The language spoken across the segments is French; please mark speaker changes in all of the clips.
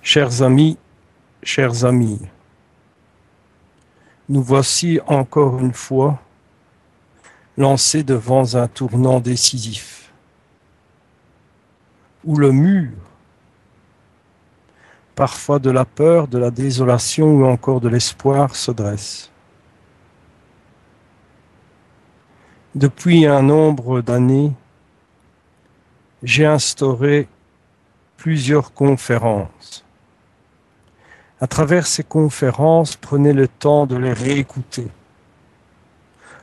Speaker 1: Chers amis, chères amies, nous voici encore une fois lancés devant un tournant décisif, où le mur, parfois de la peur, de la désolation ou encore de l'espoir, se dresse. Depuis un nombre d'années, j'ai instauré plusieurs conférences. À travers ces conférences, prenez le temps de les réécouter.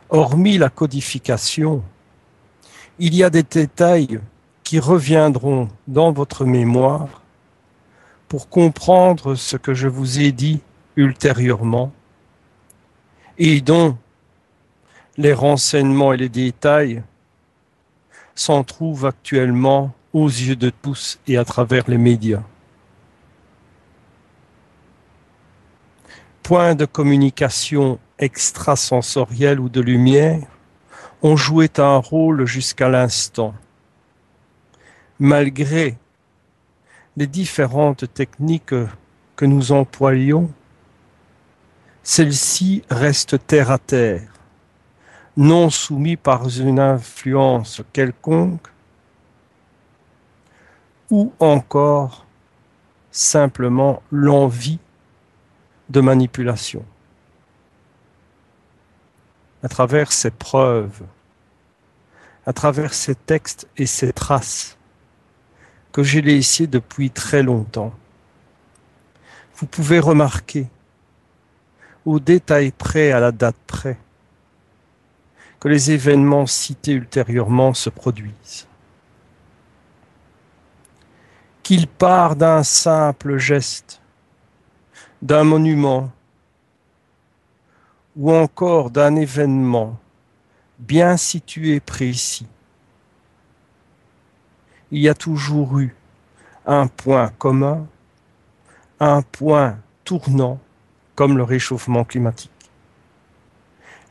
Speaker 1: Hormis la codification, il y a des détails qui reviendront dans votre mémoire pour comprendre ce que je vous ai dit ultérieurement et dont les renseignements et les détails s'en trouvent actuellement aux yeux de tous et à travers les médias. Points de communication extrasensorielle ou de lumière ont joué un rôle jusqu'à l'instant. Malgré les différentes techniques que nous employons, celles-ci restent terre à terre, non soumises par une influence quelconque ou encore simplement l'envie de manipulation. À travers ces preuves, à travers ces textes et ces traces que j'ai laissées depuis très longtemps, vous pouvez remarquer au détail près, à la date près, que les événements cités ultérieurement se produisent. Qu'il part d'un simple geste, d'un monument ou encore d'un événement bien situé précis, il y a toujours eu un point commun, un point tournant comme le réchauffement climatique.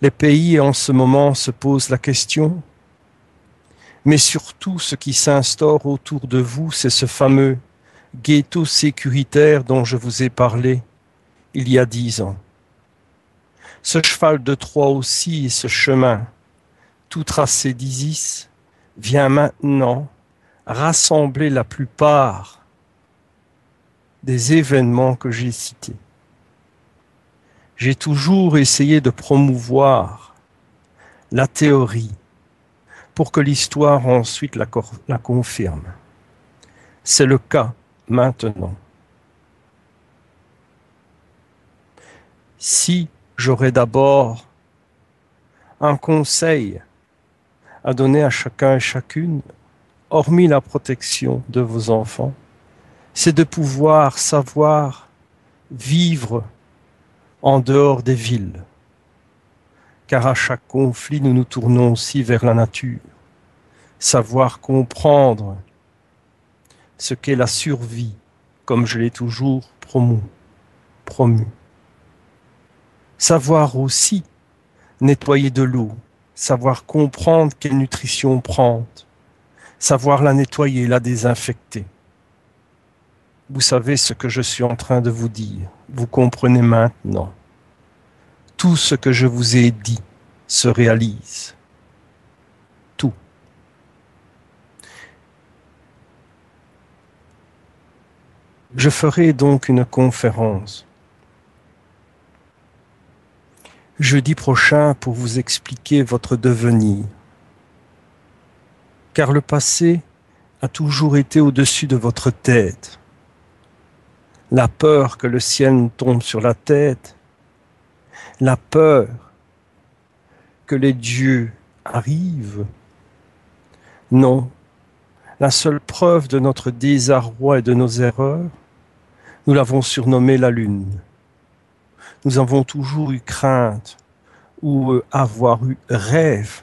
Speaker 1: Les pays en ce moment se posent la question, mais surtout ce qui s'instaure autour de vous, c'est ce fameux ghetto sécuritaire dont je vous ai parlé il y a 10 ans. Ce cheval de Troie aussi et ce chemin, tout tracé d'Isis, vient maintenant rassembler la plupart des événements que j'ai cités. J'ai toujours essayé de promouvoir la théorie pour que l'histoire ensuite la confirme. C'est le cas maintenant. Si j'aurais d'abord un conseil à donner à chacun et chacune, hormis la protection de vos enfants, c'est de pouvoir savoir vivre en dehors des villes. Car à chaque conflit, nous nous tournons aussi vers la nature. Savoir comprendre ce qu'est la survie, comme je l'ai toujours promu. Savoir aussi nettoyer de l'eau, savoir comprendre quelle nutrition prendre, savoir la nettoyer, la désinfecter. Vous savez ce que je suis en train de vous dire. Vous comprenez maintenant. Tout ce que je vous ai dit se réalise. Tout. Je ferai donc une conférence jeudi prochain pour vous expliquer votre devenir. Car le passé a toujours été au-dessus de votre tête. La peur que le ciel nous tombe sur la tête, la peur que les dieux arrivent. Non, la seule preuve de notre désarroi et de nos erreurs, nous l'avons surnommée la lune. Nous avons toujours eu crainte ou avoir eu rêve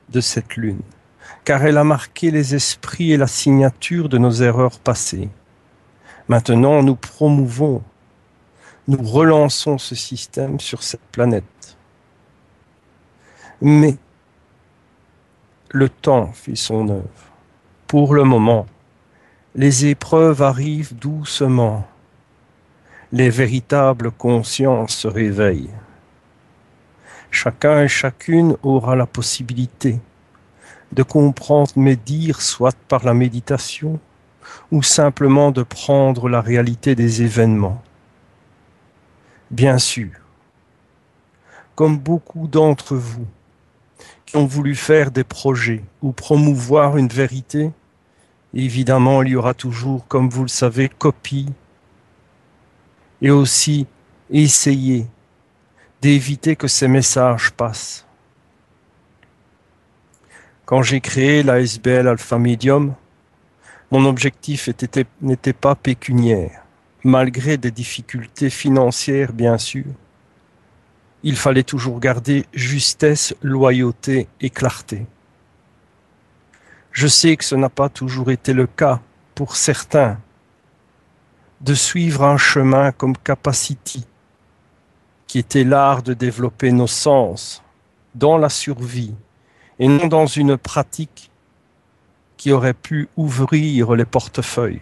Speaker 1: de cette lune, car elle a marqué les esprits et la signature de nos erreurs passées. Maintenant, nous promouvons, nous relançons ce système sur cette planète. Mais le temps fait son œuvre. Pour le moment, Les épreuves arrivent doucement. Les véritables consciences se réveillent. Chacun et chacune aura la possibilité de comprendre mes dires, soit par la méditation, ou simplement de prendre la réalité des événements. Bien sûr, comme beaucoup d'entre vous qui ont voulu faire des projets ou promouvoir une vérité, évidemment, il y aura toujours, comme vous le savez, copie et aussi essayer d'éviter que ces messages passent. Quand j'ai créé la SBL Alpha Medium, mon objectif n'était pas pécuniaire, malgré des difficultés financières, bien sûr. Il fallait toujours garder justesse, loyauté et clarté. Je sais que ce n'a pas toujours été le cas pour certains de suivre un chemin comme Capacity, qui était l'art de développer nos sens dans la survie et non dans une pratique qui aurait pu ouvrir les portefeuilles.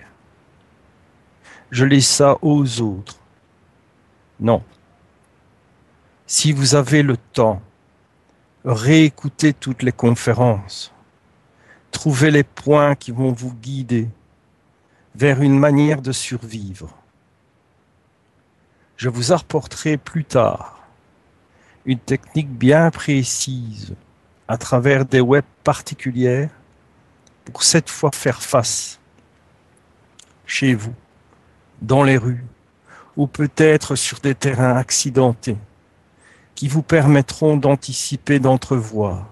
Speaker 1: Je laisse ça aux autres. Non. Si vous avez le temps, réécoutez toutes les conférences. Trouvez les points qui vont vous guider vers une manière de survivre. Je vous apporterai plus tard une technique bien précise à travers des webs particulières pour cette fois faire face chez vous, dans les rues ou peut-être sur des terrains accidentés qui vous permettront d'anticiper, d'entrevoir.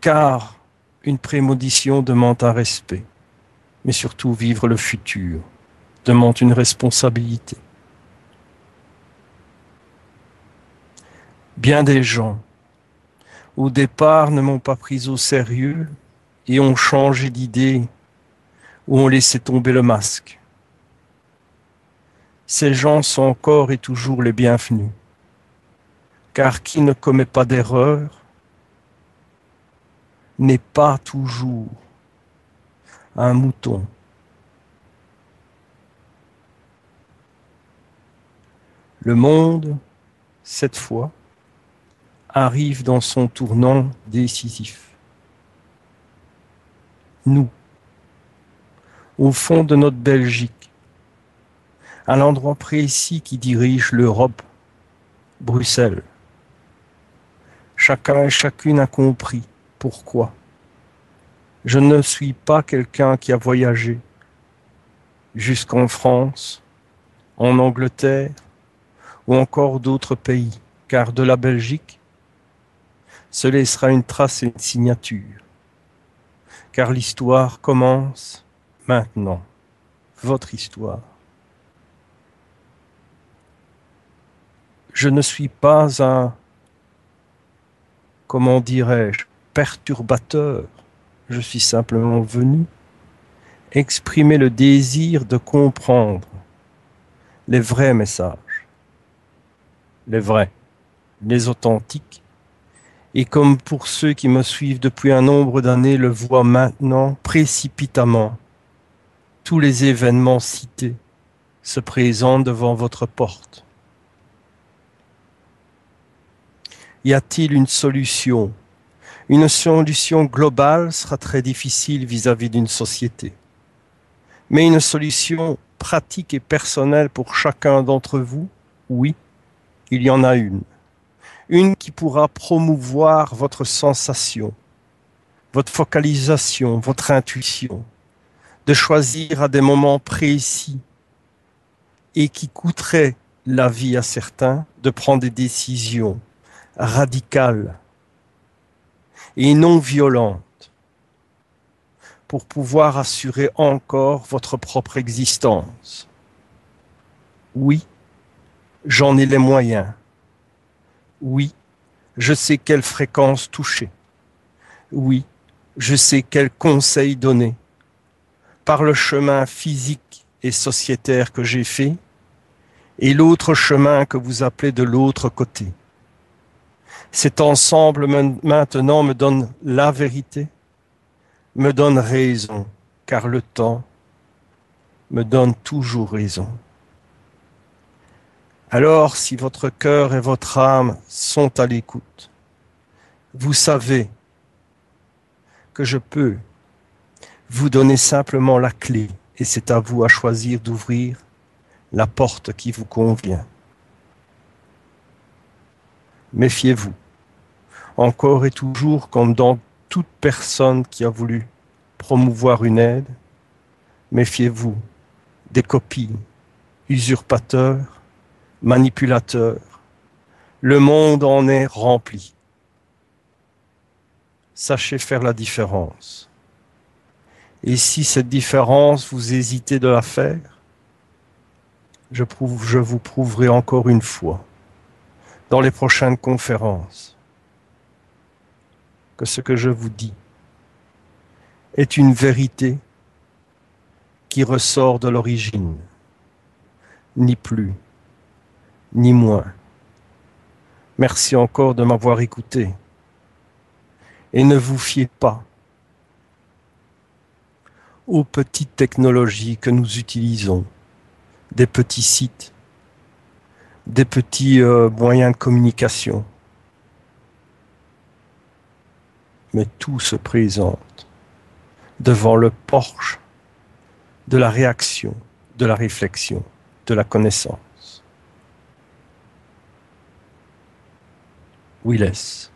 Speaker 1: Car une prémonition demande un respect, mais surtout vivre le futur demande une responsabilité. Bien des gens, au départ, ne m'ont pas pris au sérieux et ont changé d'idée ou ont laissé tomber le masque. Ces gens sont encore et toujours les bienvenus, car qui ne commet pas d'erreur n'est pas toujours un mouton. Le monde, cette fois, arrive dans son tournant décisif. Nous, au fond de notre Belgique, à l'endroit précis qui dirige l'Europe, Bruxelles, chacun et chacune a compris pourquoi. Je ne suis pas quelqu'un qui a voyagé jusqu'en France, en Angleterre ou encore d'autres pays, car de la Belgique, ce laissera une trace et une signature. Car l'histoire commence maintenant, votre histoire. Je ne suis pas un, comment dirais-je, perturbateur. Je suis simplement venu exprimer le désir de comprendre les vrais messages, les vrais, les authentiques. Et comme pour ceux qui me suivent depuis un nombre d'années le voient maintenant précipitamment, tous les événements cités se présentent devant votre porte. Y a-t-il une solution? Une solution globale sera très difficile vis-à-vis d'une société. Mais une solution pratique et personnelle pour chacun d'entre vous, oui, il y en a une. Une qui pourra promouvoir votre sensation, votre focalisation, votre intuition, de choisir à des moments précis et qui coûterait la vie à certains de prendre des décisions radicales et non violentes pour pouvoir assurer encore votre propre existence. Oui, j'en ai les moyens. Oui, je sais quelle fréquence toucher. Oui, je sais quels conseils donner. Par le chemin physique et sociétaire que j'ai fait et l'autre chemin que vous appelez de l'autre côté. Cet ensemble maintenant me donne la vérité, me donne raison, car le temps me donne toujours raison. Alors, si votre cœur et votre âme sont à l'écoute, vous savez que je peux vous donner simplement la clé et c'est à vous à choisir d'ouvrir la porte qui vous convient. Méfiez-vous, encore et toujours comme dans toute personne qui a voulu promouvoir une aide, méfiez-vous des copies, usurpateurs, manipulateurs. Le monde en est rempli. Sachez faire la différence. Et si cette différence, vous hésitez de la faire, je vous prouverai encore une fois, dans les prochaines conférences, que ce que je vous dis est une vérité qui ressort de l'origine, ni plus, ni moins. Merci encore de m'avoir écouté. Et ne vous fiez pas aux petites technologies que nous utilisons, des petits sites, des petits moyens de communication. Mais tout se présente devant le porche de la réaction, de la réflexion, de la connaissance. Willis.